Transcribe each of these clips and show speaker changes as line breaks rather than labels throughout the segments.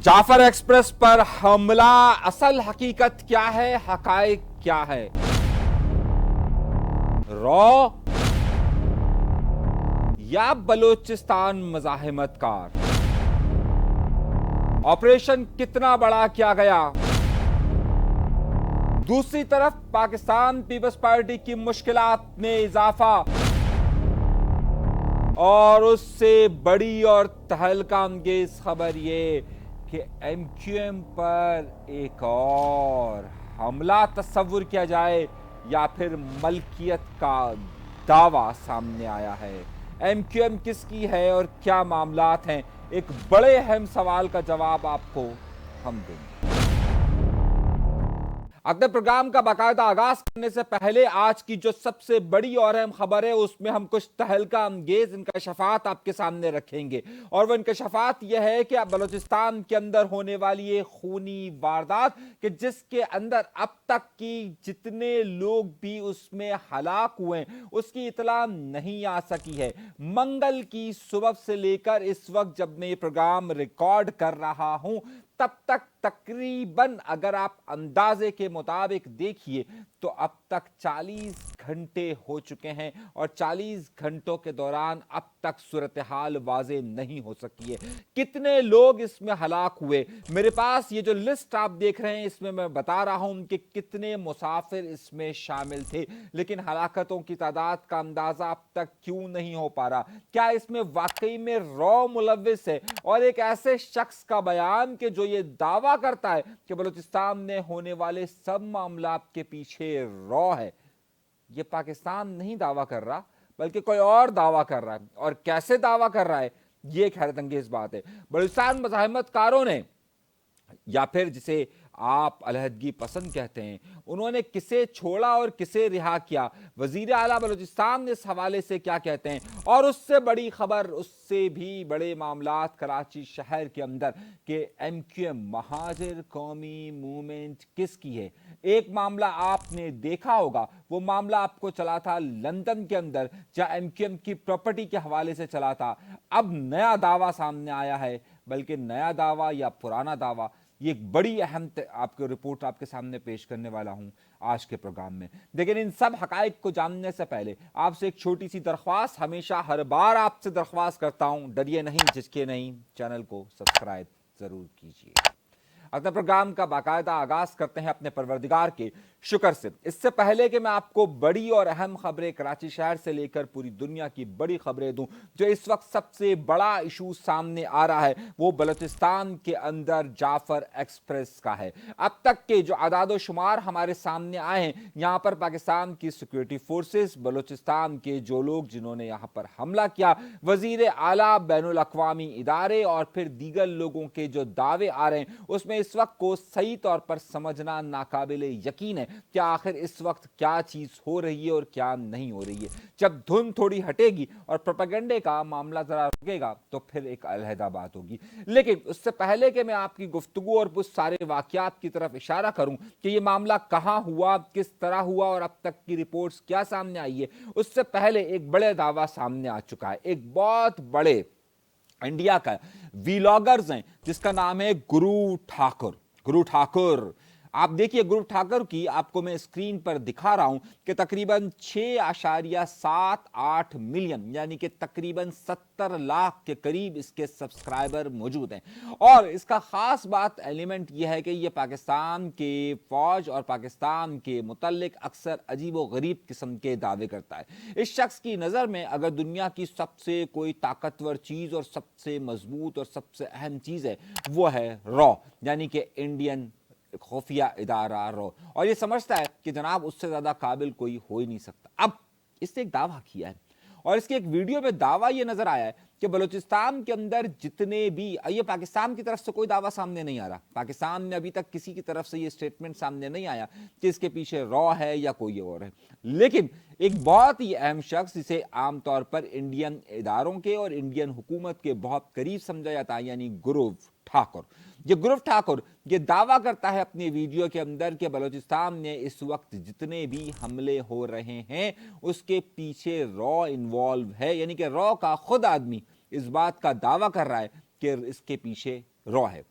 Jafar express पर हमला, असल हकीकत क्या है, हकायक क्या है? रॉ या बलोचिस्तान मज़ाहिमतकार? ऑपरेशन कितना बड़ा किया गया? दूसरी तरफ पाकिस्तान पीपल्स पार्टी की मुश्किलात में इजाफा और उससे बड़ी और तहलका अंगेज खबर ये कि एमक्यूएम पर एक और हमला तस्वुर किया जाए या फिर मलकियत का दावा सामने आया है। एमक्यूएम किसकी है और क्या मामलात हैं, एक बड़े अहम सवाल का जवाब आपको हम देंगे। अपने प्रोग्राम का बाकायदा आगाज करने से पहले आज की जो सबसे बड़ी और अहम खबर है उसमें हम कुछ तहलका अंगेज इंकशाफात आपके सामने रखेंगे और वो इंकशाफात यह है कि बलोचिस्तान के अंदर होने वाली ये खूनी वारदात कि जिसके अंदर अब तक की जितने लोग भी उसमें हलाक हुए उसकी इतला नहीं आ सकी है। मंगल की सुबह से लेकर इस वक्त जब मैं ये प्रोग्राम रिकॉर्ड कर रहा हूं तब तक तकरीबन अगर आप अंदाजे के मुताबिक देखिए तो अब तक 40 घंटे हो चुके हैं और 40 घंटों के दौरान अब तक सूरत हाल वाज़े नहीं हो सकी है। कितने लोग इसमें हलाक हुए, मेरे पास ये जो लिस्ट आप देख रहे हैं इसमें मैं बता रहा हूं कि कितने मुसाफिर इसमें शामिल थे, लेकिन हलाकतों की तादाद का अंदाजा अब तक क्यों नहीं हो पा रहा? क्या इसमें वाकई में रॉ मुलव्विस है और एक ऐसे शख्स का बयान कि जो ये दावा करता है कि बलूचिस्तान में होने वाले सब मामलात के पीछे रॉ है? ये पाकिस्तान नहीं दावा कर रहा बल्कि कोई और दावा कर रहा है, और कैसे दावा कर रहा है ये एक हैरत अंगेज बात है। बलूचिस्तान मज़ाहिमतकारों ने, या फिर जिसे आप अलहदगी पसंद कहते हैं, उन्होंने किसे छोड़ा और किसे रिहा किया, वजीर आला बलूचिस्तान इस हवाले से क्या कहते हैं, और उससे बड़ी खबर, उससे भी बड़े मामलात कराची शहर के अंदर कि एमक्यूएम महाजिर कौमी मूवमेंट किसकी है। एक मामला आपने देखा होगा, वो मामला आपको चला था लंदन के अंदर जहां एमक्यूएम की प्रॉपर्टी के हवाले से चला था। अब नया दावा सामने आया है, बल्कि नया दावा या पुराना दावा, ये एक बड़ी अहम आपको रिपोर्ट आपके सामने पेश करने वाला हूं आज के प्रोग्राम में। लेकिन इन सब हकाइक को जानने से पहले आपसे एक छोटी सी दरख्वास्त, हमेशा हर बार आपसे दरख्वास्त करता हूं, डरिए नहीं झिझके नहीं, चैनल को सब्सक्राइब जरूर कीजिए। अपने प्रोग्राम का बाकायदा आगाज करते हैं अपने परवरदिगार के शुक्र से। इससे पहले कि मैं आपको बड़ी और अहम खबरें कराची शहर से लेकर पूरी दुनिया की बड़ी खबरें दूं, जो इस वक्त सबसे बड़ा इशू सामने आ रहा है वो बलूचिस्तान के अंदर जाफर एक्सप्रेस का है। अब तक के जो आदाद शुमार हमारे सामने आए हैं, यहाँ पर पाकिस्तान की सिक्योरिटी फोर्सेस, बलूचिस्तान के जो लोग जिन्होंने यहाँ पर हमला किया, वजीर आला, बैनुल अक़वामी इदारे और फिर दीगर लोगों के जो दावे आ रहे हैं उसमें इस वक्त को सही तौर पर समझना नाकाबिले यकीन है कि आखिर इस वक्त क्या चीज हो रही है और क्या नहीं हो रही है। जब धुन थोड़ी हटेगी और प्रोपेगेंडे का मामला जरा रुकेगा तो फिर एक अलहदा बात होगी। लेकिन उससे पहले कि मैं आपकी गुफ्तगू और उस सारे वाकयात की तरफ इशारा करूं कि ये मामला कहां हुआ, किस तरह हुआ और अब तक की रिपोर्ट्स क्या सामने आई है, उससे पहले एक बड़े दावा सामने आ चुका है। एक बहुत बड़े इंडिया का वीलॉगर्स हैं जिसका नाम है गुरु ठाकुर। गुरु ठाकुर, आप देखिए, गुरु ठाकुर की आपको मैं स्क्रीन पर दिखा रहा हूं कि तकरीबन 6.78 मिलियन यानी कि तकरीबन 70 लाख के करीब इसके सब्सक्राइबर मौजूद हैं। और इसका खास बात एलिमेंट यह है कि यह पाकिस्तान के फौज और पाकिस्तान के मुतल्लिक अक्सर अजीब व गरीब किस्म के दावे करता है। इस शख्स की नज़र में अगर दुनिया की सबसे कोई ताकतवर चीज़ और सबसे मजबूत और सबसे अहम चीज़ है वो है रॉ, यानी कि इंडियन खुफिया इदारा रॉ, और ये समझता है कि जनाब उससे ज्यादा काबिल कोई हो ही नहीं सकता। अब इसने एक दावा किया है और इसके एक वीडियो में दावा ये नजर आया है कि बलूचिस्तान के अंदर जितने भी, ये पाकिस्तान की तरफ से कोई दावा सामने नहीं आ रहा, पाकिस्तान में अभी तक किसी की तरफ से ये स्टेटमेंट सामने नहीं आया कि इसके पीछे रॉ है या कोई और है, लेकिन एक बहुत ही अहम शख्स जिसे आमतौर पर इंडियन इदारों के और इंडियन हुकूमत के बहुत करीब समझा जाता है, यानी गुरु ठाकुर। ये गुरु ठाकुर ये दावा करता है अपनी वीडियो के अंदर कि बलूचिस्तान में इस वक्त जितने भी हमले हो रहे हैं उसके पीछे रॉ इन्वॉल्व है, यानी कि रॉ का खुद आदमी इस बात का दावा कर रहा है कि इसके पीछे रॉ है।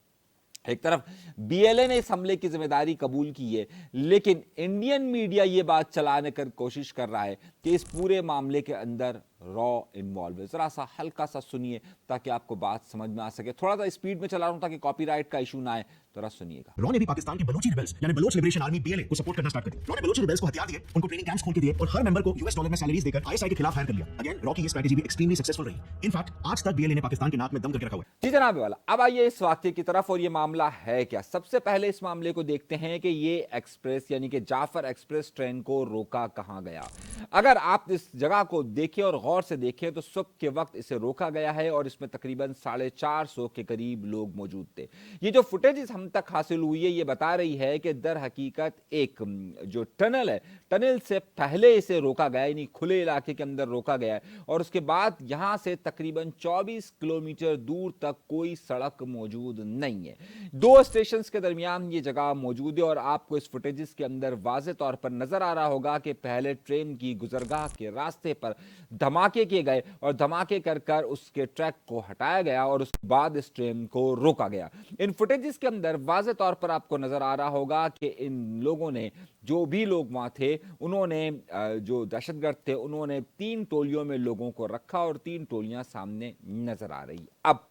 एक तरफ बीएलए ने इस हमले की जिम्मेदारी कबूल की है, लेकिन इंडियन मीडिया ये बात चलाने की कोशिश कर रहा है कि इस पूरे मामले के अंदर रॉ इन्वॉल्व है। जरा सा हल्का सा सुनिए ताकि आपको बात समझ में आ सके। थोड़ा सा स्पीड में चला रहा हूं ताकि कॉपीराइट का इशू ना आए, जरा सुनिएगा।
रॉ ने भी पाकिस्तान के बलूची रिबेल्स यानी बलोच लिबरेशन आर्मी बीएलए को सपोर्ट करना स्टार्ट कर दिया। रॉ ने बलूची रिबेल्स को हथियार दिए, उनको ट्रेनिंग कैंप्स खोल के दिए और हर मेंबर को यूएस डॉलर में सैलरीज देकर आईएसआई के खिलाफ हायर कर लिया। अगेन रॉ की ये स्ट्रेटजी भी एक्सट्रीमली सक्सेसफुल रही। इनफैक्ट आज तक बीएलए ने पाकिस्तान के नाक में दम करके रखा हुआ है।
जी जनाब वाला, अब आइए इस वाक्य की तरफ और ये मामला है क्या। सबसे पहले इस मामले को देखते हैं कि ये एक्सप्रेस यानी कि जाफर एक्सप्रेस ट्रेन को रोका कहां गया। अगर आप इस जगह को देखें और गौर से देखें तो सुबह के वक्त इसे रोका गया है और इसमें तकरीबन 450 के करीब लोग मौजूद थे। ये जो फुटेज हम तक हासिल हुई है ये बता रही है कि दर हकीकत एक जो टनल है, टनल से पहले इसे रोका गया, यानी खुले इलाके के अंदर रोका गया है और उसके बाद यहां से तकरीबन 24 किलोमीटर दूर तक कोई सड़क मौजूद नहीं है। दो स्टेशन के दरमियान ये जगह मौजूद है और आपको इस फुटेजेस के अंदर वाज़ेह तौर पर नजर आ रहा होगा कि पहले ट्रेन की गुजरगाह के रास्ते पर धमाके किए गए और धमाके कर कर उसके ट्रैक को हटाया गया और उसके बाद इस ट्रेन को रोका गया। इन फुटेजेस के अंदर वाज़ेह तौर पर आपको नजर आ रहा होगा कि इन लोगों ने, जो भी लोग वहां थे, उन्होंने जो दहशतगर्द थे उन्होंने 3 टोलियों में लोगों को रखा और 3 टोलियां सामने नजर आ रही। अब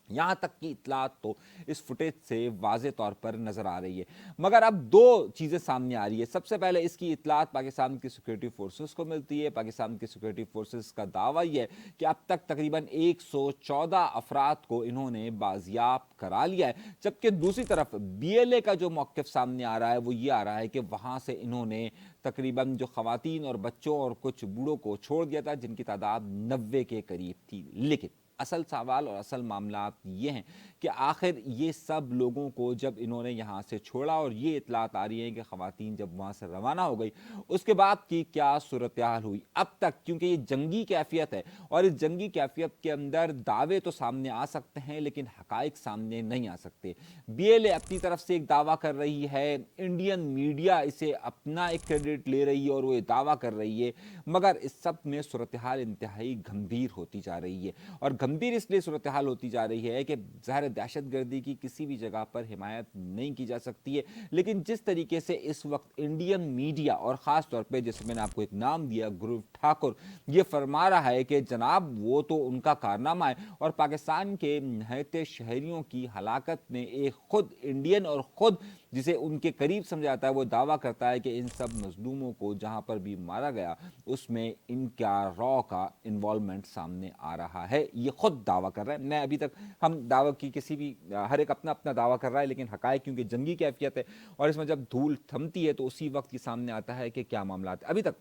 यहां तक की इतलात तो इस फुटेज से वाज़ेह तौर पर नजर आ रही है, मगर अब दो चीजें सामने आ रही है। सबसे पहले इसकी इतलात पाकिस्तान की सिक्योरिटी फोर्सेस को मिलती है। पाकिस्तान की सिक्योरिटी फोर्सेस का दावा यह है कि अब तक तकरीबन 114 अफराद को इन्होंने बाजियाब करा लिया है, जबकि दूसरी तरफ बीएलए का जो मौक़िफ़ सामने आ रहा है वो ये आ रहा है कि वहां से इन्होंने तकरीबन जो खवातीन और बच्चों और कुछ बूढ़ों को छोड़ दिया था, जिनकी तादाद 90 के करीब थी। लेकिन असल सवाल और असल मामला ये हैं कि आखिर ये सब लोगों को जब इन्होंने यहाँ से छोड़ा और ये इतलात आ रही है कि ख़वातीन जब वहाँ से रवाना हो गई, उसके बाद की क्या सूरत हाल हुई अब तक, क्योंकि ये जंगी कैफियत है और इस जंगी कैफियत के अंदर दावे तो सामने आ सकते हैं लेकिन हकाइक सामने नहीं आ सकते। बीएलए अपनी तरफ से एक दावा कर रही है, इंडियन मीडिया इसे अपना एक क्रेडिट ले रही है और वो ये दावा कर रही है, मगर इस सब में सूरत हाल इंतहाई गंभीर होती जा रही है। और गंभीर इसलिए सूरत हाल होती जा रही है कि ज़ाहिर दहशतगर्दी की किसी भी जगह पर हिमायत नहीं की जा सकती है, लेकिन जिस तरीके से इस वक्त इंडियन मीडिया और ख़ास तौर पे जैसे मैंने आपको एक नाम दिया गुरु ठाकुर, ये फरमा रहा है कि जनाब वो तो उनका कारनामा है और पाकिस्तान के नहायते शहरियों की हलाकत ने एक खुद इंडियन और खुद जिसे उनके करीब समझाता है वो दावा करता है कि इन सब मजलूमों को जहाँ पर भी मारा गया उसमें इनका रॉ का इन्वॉल्वमेंट सामने आ रहा है। ये खुद दावा कर रहा है। मैं अभी तक हम दावा की किसी भी हर एक अपना अपना दावा कर रहा है, लेकिन हकायक क्योंकि जंगी कैफियत है और इसमें जब धूल थमती है तो उसी वक्त ये सामने आता है कि क्या मामला है। अभी तक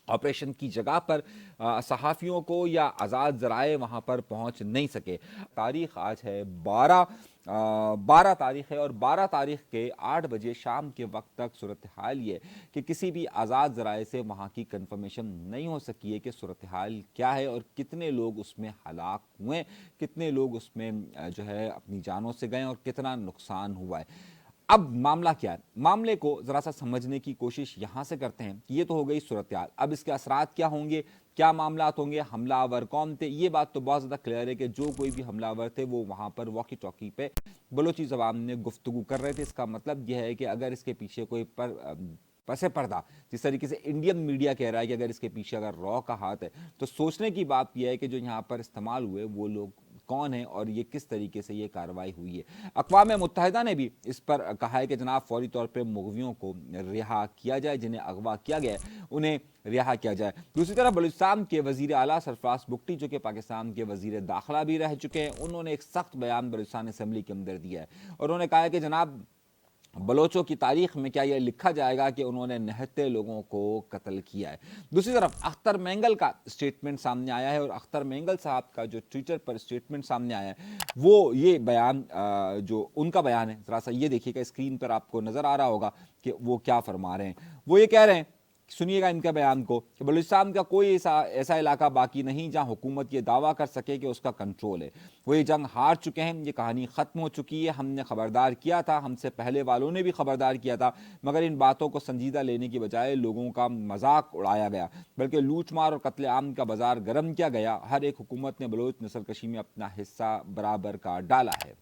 ऑपरेशन की जगह पर सहाफ़ियों को या आज़ाद ज़राए वहाँ पर पहुँच नहीं सके। तारीख़ आज है 12 तारीख़ है और 12 तारीख़ के 8 बजे शाम के वक्त तक सूरत हाल ये कि किसी भी आज़ाद ज़राए से वहाँ की कंफर्मेशन नहीं हो सकी है कि सूरत हाल क्या है और कितने लोग उसमें हलाक हुए, कितने लोग उसमें जो है अपनी जानों से गए और कितना नुकसान हुआ है। अब मामला क्या है, मामले को जरा सा समझने की कोशिश यहां से करते हैं कि ये तो हो गई सूरत हाल। अब इसके असरात क्या होंगे, क्या मामलात होंगे, हमलावर कौन थे। ये बात तो बहुत ज़्यादा क्लियर है कि जो कोई भी हमलावर थे वो वहाँ पर वॉकी टॉकी पे बलोची ज़बान में गुफ्तगू कर रहे थे। इसका मतलब यह है कि अगर इसके पीछे कोई पसे पर्दा, जिस तरीके से इंडियन मीडिया कह रहा है कि अगर इसके पीछे अगर रॉ का हाथ है, तो सोचने की बात यह है कि जो यहाँ पर इस्तेमाल हुए वो लोग कौन है और ये किस तरीके से ये कार्रवाई हुई है। अक़वाम मुत्तहिदा ने भी इस पर कहा है कि जनाब फौरी तौर पर मुग़वियों को रिहा किया जाए, जिन्हें अगवा किया गया है उन्हें रिहा किया जाए। दूसरी तरफ बलूचिस्तान के वज़ीर आला सरफराज बुगटी जो कि पाकिस्तान के वज़ीर दाखिला भी रह चुके हैं, उन्होंने एक सख्त बयान बलूचिस्तान असम्बली के अंदर दिया है और उन्होंने कहा है कि जनाब बलोचों की तारीख में क्या यह लिखा जाएगा कि उन्होंने निहत्ते लोगों को कत्ल किया है। दूसरी तरफ अख्तर मेंगल का स्टेटमेंट सामने आया है और अख्तर मेंगल साहब का जो ट्विटर पर स्टेटमेंट सामने आया है वो ये बयान जो उनका बयान है, ज़रा सा ये देखिएगा, स्क्रीन पर आपको नज़र आ रहा होगा कि वो क्या फरमा रहे हैं। वो ये कह रहे हैं, सुनिएगा इनका बयान को, कि बलूचिस्तान का कोई ऐसा इलाका बाकी नहीं जहां हुकूमत ये दावा कर सके कि उसका कंट्रोल है। वो ये जंग हार चुके हैं, ये कहानी ख़त्म हो चुकी है। हमने खबरदार किया था, हमसे पहले वालों ने भी खबरदार किया था, मगर इन बातों को संजीदा लेने की बजाय लोगों का मजाक उड़ाया गया, बल्कि लूट मार और कत्ले आम का बाजार गर्म किया गया। हर एक हुकूमत ने बलोच नस्लकशी में अपना हिस्सा बराबर का डाला है।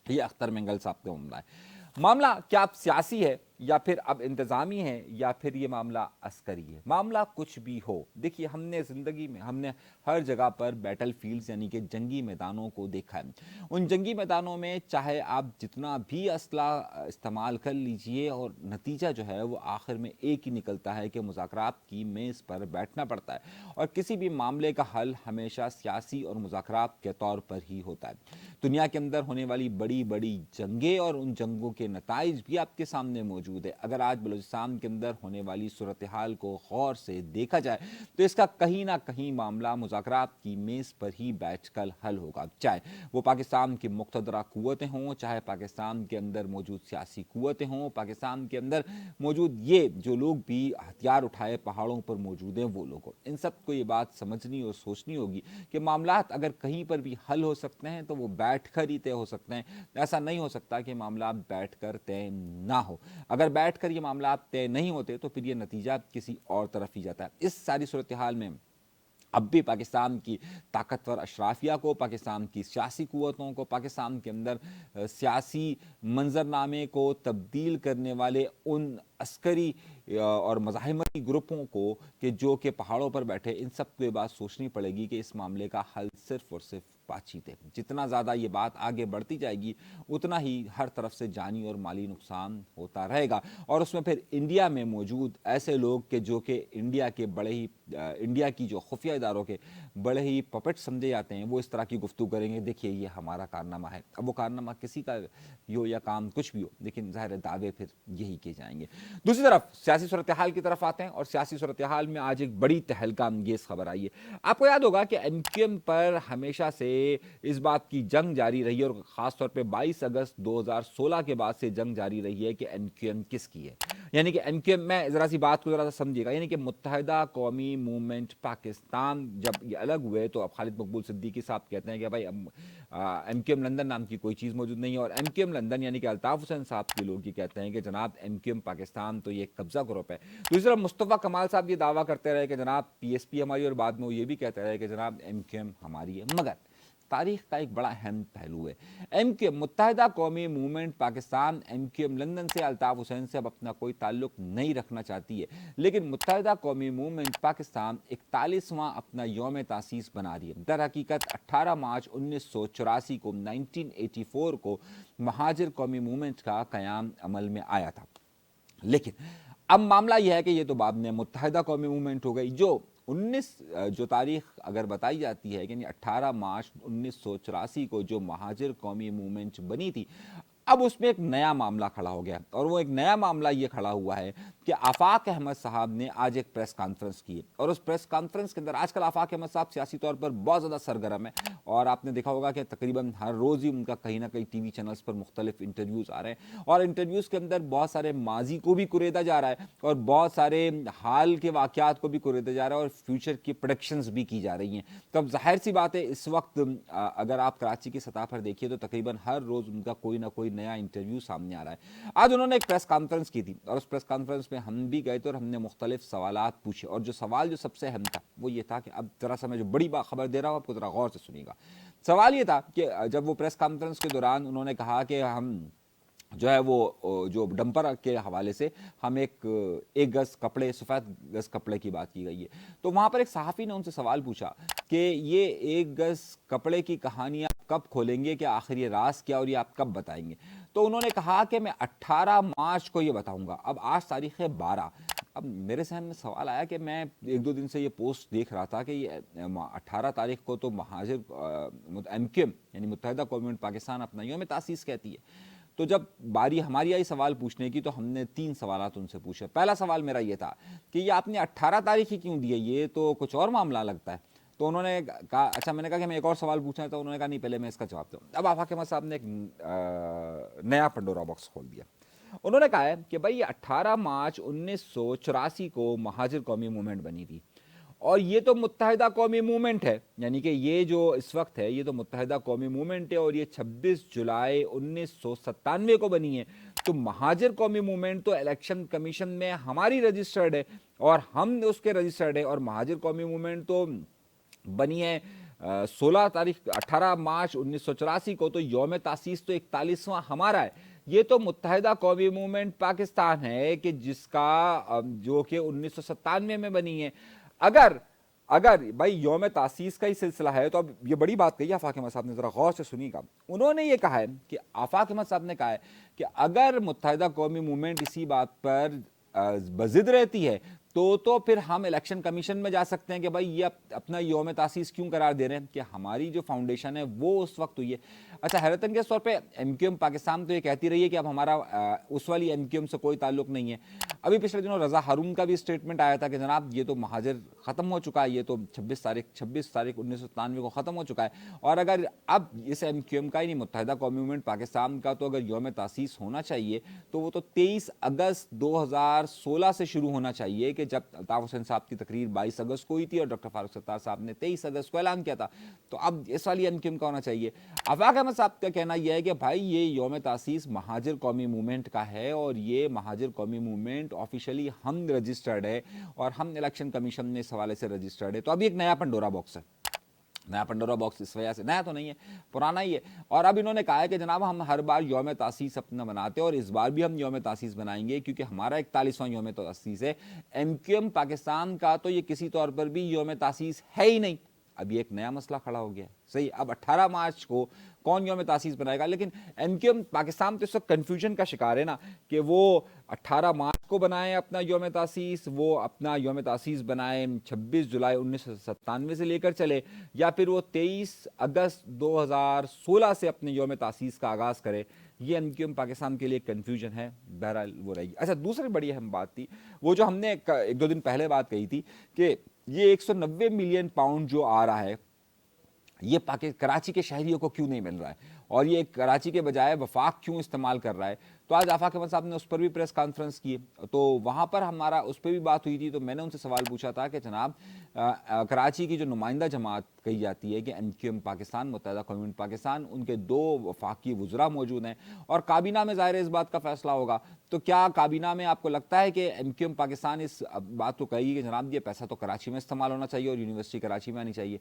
ये अख्तर मेंगल साहब का मामला है। मामला क्या अब सियासी है या फिर अब इंतजामी है या फिर ये मामला अस्करी है, मामला कुछ भी हो, देखिए हमने ज़िंदगी में हमने हर जगह पर बैटल फील्ड्स यानी कि जंगी मैदानों को देखा है। उन जंगी मैदानों में चाहे आप जितना भी असला इस्तेमाल कर लीजिए और नतीजा जो है वो आखिर में एक ही निकलता है कि मुज़ाकरात की मेज़ पर बैठना पड़ता है और किसी भी मामले का हल हमेशा सियासी और मुज़ाकरात के तौर पर ही होता है। दुनिया के अंदर होने वाली बड़ी बड़ी जंगें और उन जंगों के नताइज भी आपके सामने मौजूद है। अगर आज बलूचिस्तान के अंदर होने वाली सूरत हाल को गौर से देखा जाए तो इसका कहीं ना कहीं मामला मुज़ाकरात की मेज़ पर ही बैठकर हल होगा, चाहे वो पाकिस्तान की मुक़तदरा क़ुव्वतें हों, चाहे पाकिस्तान के अंदर मौजूद सियासी क़ुव्वतें हों, पाकिस्तान के अंदर मौजूद ये जो लोग भी हथियार उठाए पहाड़ों पर मौजूद हैं वो लोग। इन सब को ये बात समझनी और सोचनी होगी कि मामलात अगर कहीं पर भी हल हो सकते हैं तो वो बैठकर ही तय हो सकते हैं। ऐसा नहीं हो सकता कि मामला बैठकर तय ना हो। अगर बैठकर ये मामला तय नहीं होते तो फिर ये नतीजा किसी और तरफ ही जाता है। इस सारी सूरत हाल में अब भी पाकिस्तान की ताकतवर अशराफिया को, पाकिस्तान की सियासी क़ुव्वतों को, पाकिस्तान के अंदर सियासी मंजरनामे को तब्दील करने वाले उन अस्करी और मज़ाहिमती ग्रुपों को कि जो कि पहाड़ों पर बैठे, इन सब को ये बात सोचनी पड़ेगी कि इस मामले का हल सिर्फ़ और सिर्फ बातचीत है। जितना ज़्यादा ये बात आगे बढ़ती जाएगी उतना ही हर तरफ से जानी और माली नुकसान होता रहेगा और उसमें फिर इंडिया में मौजूद ऐसे लोग के जो कि इंडिया के बड़े ही इंडिया की जो खुफिया इदारों के बड़े ही पपेट समझे जाते हैं, वो इस तरह की गुफ्तगू करेंगे, देखिए ये हमारा कारनामा है। अब वो कारनामा किसी का भी हो या काम कुछ भी हो, लेकिन ज़ाहिर दावे फिर यही किए जाएंगे। दूसरी तरफ सियासी सूरत हाल की तरफ आते हैं और सियासी सूरत हाल में आज एक बड़ी तहलका अंगेज़ खबर आई है। आपको याद होगा कि एमक्यूएम पर हमेशा से इस बात की जंग जारी रही है और ख़ासतौर पर 22 अगस्त 2016 के बाद से जंग जारी रही है कि एमक्यूएम किसकी है। यानी कि एमक्यूएम में ज़रा सी बात को ज़रा सा समझिएगा, यानी कि मुत्तहिदा कौमी मूवमेंट पाकिस्तान जब ये अलग हुए तो अब खालिद मकबूल सिद्दीकी साहब कहते हैं कि भाई एमक्यूएम लंदन नाम की कोई चीज़ मौजूद नहीं है और एमक्यूएम लंदन यानी कि अल्ताफ़ हुसैन साहब के लोग ये कहते हैं कि जनाब एमक्यूएम पाकिस्तान तो ये कब्ज़ा ग्रुप है। दूसरी तरफ मुस्तफ़ा कमाल साहब ये दावा करते रहे कि जनाब पीएसपी हमारी और बाद में वो ये भी कहते रहे कि जनाब एमक्यूएम हमारी है। मगर तारीख का एक बड़ा अहम पहलू है, एमक्यूएम मुत्तहिदा कौमी मूवमेंट पाकिस्तान एमक्यूएम लंदन से अल्ताफ़ हुसैन से अब अपना कोई ताल्लुक नहीं रखना चाहती है, लेकिन मुत्तहिदा कौमी मूवमेंट पाकिस्तान 41वां अपना यौम तासीस बना रही है। दर हकीकत 18 मार्च 1984 को 1984 को महाजिर कौमी मूवमेंट का क़याम अमल में आया था। लेकिन अब मामला यह है कि ये तो बाद में मुत्तहिदा कौमी मूवमेंट हो गई। जो 19 जो तारीख अगर बताई जाती है यानी 18 मार्च 1984 को जो महाजिर कौमी मूवमेंट बनी थी, अब उसमें एक नया मामला खड़ा हो गया और वो एक नया मामला ये खड़ा हुआ है कि आफाक अहमद साहब ने आज एक प्रेस कॉन्फ्रेंस की और उस प्रेस कॉन्फ्रेंस के अंदर आजकल आफाक अहमद साहब सियासी तौर पर बहुत ज़्यादा सरगर्म है और आपने देखा होगा कि तकरीबन हर रोज़ ही उनका कहीं ना कहीं टीवी चैनल्स पर मुख्तलिफ इंटरव्यूज़ आ रहे हैं और इंटरव्यूज़ के अंदर बहुत सारे माजी को भी कुरेदा जा रहा है और बहुत सारे हाल के वाक़यात को भी कुरेदा जा रहा है और फ्यूचर की प्रोडिक्शंस भी की जा रही हैं। तो अब ज़ाहिर सी बात है इस वक्त अगर आप कराची की सतह पर देखिए तो तकरीबन हर रोज़ उनका कोई ना कोई नया इंटरव्यू सामने आ रहा है। आज उन्होंने एक प्रेस कॉन्फ्रेंस की थी और उस प्रेस कॉन्फ्रेंस में हम भी गए थे और हमने मुख्तलिफ सवालात पूछे और जो सवाल जो सबसे अहम था वो ये था कि अब जरा सा मैं जो बड़ी खबर दे रहा हूँ आपको जरा गौर से सुनिएगा। सवाल ये था कि जब वो प्रेस कॉन्फ्रेंस के दौरान उन्होंने कहा कि हम जो है वो जो डंपर के हवाले से हम एक गज़ कपड़े सफ़ेद गज़ कपड़े की बात की गई है, तो वहाँ पर एक सहाफ़ी ने उनसे सवाल पूछा कि ये एक गज़ कपड़े की कहानी आप कब खोलेंगे, कि आखिर ये राज क्या और ये आप कब बताएंगे। तो उन्होंने कहा कि मैं 18 मार्च को ये बताऊँगा। अब आज तारीख़ है 12। अब मेरे जहन में सवाल आया कि मैं एक दो दिन से ये पोस्ट देख रहा था कि ये 18 तारीख को तो महाजिर एमक्यूएम यानी मुत्तहिदा कौमी पाकिस्तान अपना यौम तासीस कहती है। तो जब बारी हमारी आई सवाल पूछने की तो हमने 3 सवाल उनसे पूछे। पहला सवाल मेरा ये था कि ये आपने 18 तारीख ही क्यों दी है, ये तो कुछ और मामला लगता है। तो उन्होंने कहा अच्छा, मैंने कहा कि मैं एक और सवाल पूछना है, तो उन्होंने कहा नहीं पहले मैं इसका जवाब दूँ। अब आफाक अहमद साहब ने एक नया पंडोरा बॉक्स खोल दिया। उन्होंने कहा है कि भाई 18 मार्च 1984 को महाजिर कौमी मूवमेंट बनी थी और ये तो मुत्तहिदा कौमी मूवमेंट है, यानी कि ये जो इस वक्त है ये तो मुत्तहिदा कौमी मूवमेंट है और ये 26 जुलाई 1997 को बनी है। तो महाजिर कौमी मूवमेंट तो इलेक्शन कमीशन में हमारी रजिस्टर्ड है और हम उसके रजिस्टर्ड है और महाजिर कौमी मूवमेंट तो बनी है 18 मार्च 1984 को, तो यौम तासीस तो 41वां हमारा है। ये तो मुत्तहिदा कौमी मूवमेंट पाकिस्तान है कि जिसका जो कि 1997 में बनी है। अगर अगर भाई यौम तासीस का ही सिलसिला है, तो अब ये बड़ी बात कही आफाक अहमद साहब ने, ज़रा गौर से सुनिएगा। उन्होंने ये कहा है कि आफाक अहमद साहब ने कहा है कि अगर मुत्तहिदा कौमी मूवमेंट इसी बात पर बजिद रहती है तो फिर हम इलेक्शन कमीशन में जा सकते हैं कि भाई ये अपना यौम तासीस क्यों करार दे रहे हैं, कि हमारी जो फाउंडेशन है वो उस वक्त हुई है। अच्छा, हैरतन के तौर पे एमक्यूएम पाकिस्तान तो ये कहती रही है कि अब हमारा उस वाली एमक्यूएम से कोई ताल्लुक नहीं है। अभी पिछले दिनों रजा हारून का भी स्टेटमेंट आया था कि जनाब ये तो महाजर ख़त्म हो चुका है, ये तो 26 तारीख 1997 को ख़त्म हो चुका है, और अगर अब इस एमक्यूएम का ही नहीं, मुत्तहिदा कौमी मूवमेंट पाकिस्तान का तो अगर यौम तासीस होना चाहिए तो वो तो 23 अगस्त 2016 से शुरू होना चाहिए, कि जब अल्ताफ हुसैन साहब की तकरीर 22 अगस्त को हुई थी और डॉक्टर फारूक सत्तार साहब ने 23 अगस्त को ऐलान किया था। तो अब इस वाली एमक्यूएम का होना चाहिए। आफाक अहमद साहब का कहना यह है कि भाई ये यौम तासीस महाजर कौमी मूवमेंट का है, और ये महाजर कौमी मूवमेंट ऑफिशियली हम रजिस्टर्ड है और हम इलेक्शन कमीशन में इस हवाले से रजिस्टर्ड है। तो अभी एक नया पंडोरा बॉक्स है, नया पंडोरा बॉक्स इस वजह से, नया तो नहीं है, पुराना ही है। और अब इन्होंने कहा है कि जनाब हम हर बार यौम तासीस अपना बनाते हैं और इस बार भी हम यौम तासीस बनाएंगे, क्योंकि हमारा 41वां यौम तासीस है। एमक्यूएम पाकिस्तान का तो ये किसी तौर पर भी यौम तासीस है ही नहीं। अब ये एक नया मसला खड़ा हो गया है। सही, अब 18 मार्च को कौन यौम तासीस बनाएगा, लेकिन एमक्यूएम पाकिस्तान तो इस वक्त कन्फ्यूजन का शिकार है ना, कि वो 18 मार्च को बनाए अपना यौम तासीस, वो अपना यौम तासीस बनाए 26 जुलाई 1997 से लेकर चले, या फिर वो 23 अगस्त 2016 से अपने यौम तासीस का आगाज़ करे। ये एमक्यूएम पाकिस्तान के लिए कन्फ्यूजन है, बहरहाल वो रहेगी। अच्छा, दूसरी बड़ी अहम बात थी वो जो हमने एक दो दिन पहले बात कही थी कि ये 190 मिलियन पाउंड जो आ रहा है, ये कराची के शहरियों को क्यों नहीं मिल रहा है, और ये कराची के बजाय वफाक क्यों इस्तेमाल कर रहा है। तो आज आफाक अहमद साहब ने उस पर भी प्रेस कॉन्फ्रेंस की, तो वहाँ पर हमारा उस पर भी बात हुई थी। तो मैंने उनसे सवाल पूछा था कि जनाब कराची की जो नुमाइंदा जमात कही जाती है कि एमक्यूएम पाकिस्तान, मुत्तहिदा कौमी मूवमेंट पाकिस्तान, उनके 2 वफाकी वज़रा मौजूद हैं और काबीना में ज़ाहिर है इस बात का फैसला होगा। तो क्या काबीना में आपको लगता है कि एमक्यूएम पाकिस्तान इस बात को कहेगी कि जनाब ये पैसा तो कराची में इस्तेमाल होना चाहिए और यूनिवर्सिटी कराची में आनी चाहिए?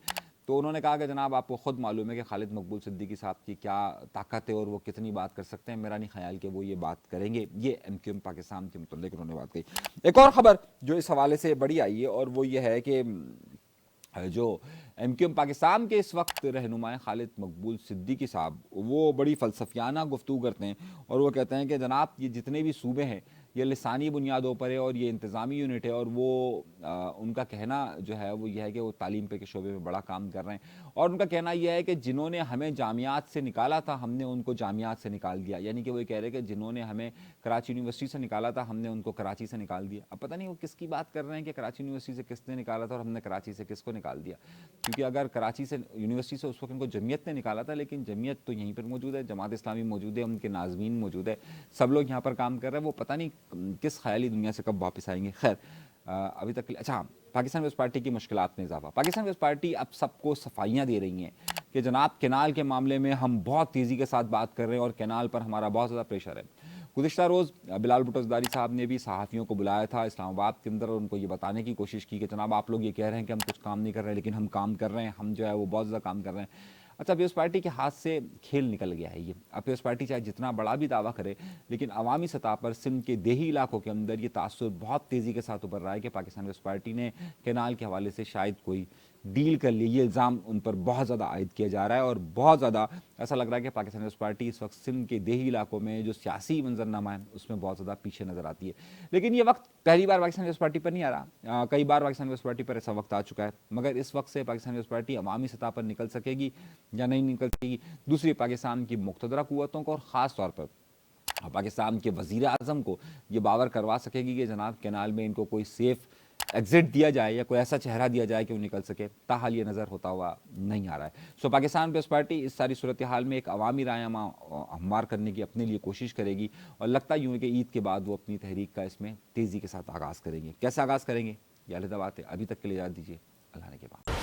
तो उन्होंने कहा कि जनाब आपको ख़ुद मालूम है कि खालिद मकबूल सिद्दीकी साहब की क्या ताकत है और वो कितनी बात कर सकते हैं। मेरा नहीं ख्याल कि वो ये बात करेंगे। ये एमक्यूएम पाकिस्तान के मुतल्लिक़ उन्होंने बात कही। एक और ख़बर जो इस हवाले से बड़ी आई है, और वो ये है कि जो एमक्यूएम पाकिस्तान के इस वक्त रहनुमा खालिद मकबूल सिद्दीकी साहब, वो बड़ी फ़लसफ़ियाना गुफ्तगू करते हैं और वो कहते हैं कि जनाब ये जितने भी सूबे हैं ये लिसानी बुनियादों पर है और ये इंतज़ामी यूनिट है, और वो उनका कहना जो है वो ये है कि वो तालीम पे के शोबे में बड़ा काम कर रहे हैं। और उनका कहना यह है कि जिन्होंने हमें जामियात से निकाला था हमने उनको जामियात से निकाल दिया। यानी कि वो कह रहे हैं कि जिन्होंने हमें कराची यूनिवर्सिटी से निकाला था हमने उनको कराची से निकाल दिया। अब पता नहीं वो किसकी बात कर रहे हैं कि कराची यूनिवर्सिटी से किसने निकाला था और हमने कराची से किसको निकाल दिया, क्योंकि अगर कराची से यूनिवर्सिटी से उस वक्त उनको जमीयत ने निकाला था, लेकिन जमीयत तो यहीं पर मौजूद है, जमात इस्लामी मौजूद है, उनके नाज़मीन मौजूद है, सब लोग यहाँ पर काम कर रहे हैं। वो पता नहीं किस ख्याली दुनिया से कब वापस आएंगे। खैर अभी तक अच्छा, पाकिस्तान पीपल्स पार्टी की मुश्किलात में इजाफा। पाकिस्तान पीपल्स पार्टी अब सबको सफाइयाँ दे रही हैं कि जनाब कैनाल के मामले में हम बहुत तेज़ी के साथ बात कर रहे हैं और कैनाल पर हमारा बहुत ज़्यादा प्रेशर है। गुज़िश्ता रोज़ बिलाल भुट्टो ज़रदारी साहब ने भी सहाफ़ियों को बुलाया था इस्लामाबाद के अंदर और उनको ये बताने की कोशिश की कि जनाब आप लोग ये कह रहे हैं कि हम कुछ काम नहीं कर रहे हैं, लेकिन हम काम कर रहे हैं, हम जो है वो बहुत ज़्यादा काम कर रहे हैं। अच्छा, पीपल्स पार्टी के हाथ से खेल निकल गया है ये। अब पीपल्स पार्टी चाहे जितना बड़ा भी दावा करे, लेकिन अवामी सतह पर सिंध के देही इलाकों के अंदर ये तासुर बहुत तेज़ी के साथ उभर रहा है कि पाकिस्तान पीपल्स पार्टी ने कैनाल के हवाले से शायद कोई डील कर ली। ये इल्ज़ाम उन पर बहुत ज़्यादा आयद किया जा रहा है और बहुत ज़्यादा ऐसा लग रहा है कि पाकिस्तान पीपल्स पार्टी इस वक्त सिंध के देही इलाकों में जो सियासी मंजरनामा है उसमें बहुत ज़्यादा पीछे नज़र आती है। लेकिन ये वक्त पहली बार पाकिस्तान पीपल्स पार्टी पर नहीं आ रहा, कई बार पाकिस्तान पीपल्स पार्टी पर ऐसा वक्त आ चुका है, मगर इस वक्त से पाकिस्तान पीपल्स पार्टी अवामी सतह पर निकल सकेगी या नहीं निकल सकेगी, दूसरी पाकिस्तान की मुक़तदरा क़ुव्वतों को और ख़ास तौर पर पाकिस्तान के वज़ीर आज़म को ये बावर करवा सकेगी कि जनाब कैनाल में इनको कोई सेफ़ एग्जिट दिया जाए या कोई ऐसा चेहरा दिया जाए कि वो निकल सके। ताहाल ये नज़र होता हुआ नहीं आ रहा है। सो पाकिस्तान पीपल्स पार्टी इस सारी सूरत हाल में एक अवामी राय हमवार करने की अपने लिए कोशिश करेगी और लगता यूँ है कि ईद के बाद वो अपनी तहरीक का इसमें तेज़ी के साथ आगाज़ करेंगे। कैसे आगाज़ करेंगे ये अलग बात है, अभी तक के लिए याद दीजिए। अल्लाह ने के बाद।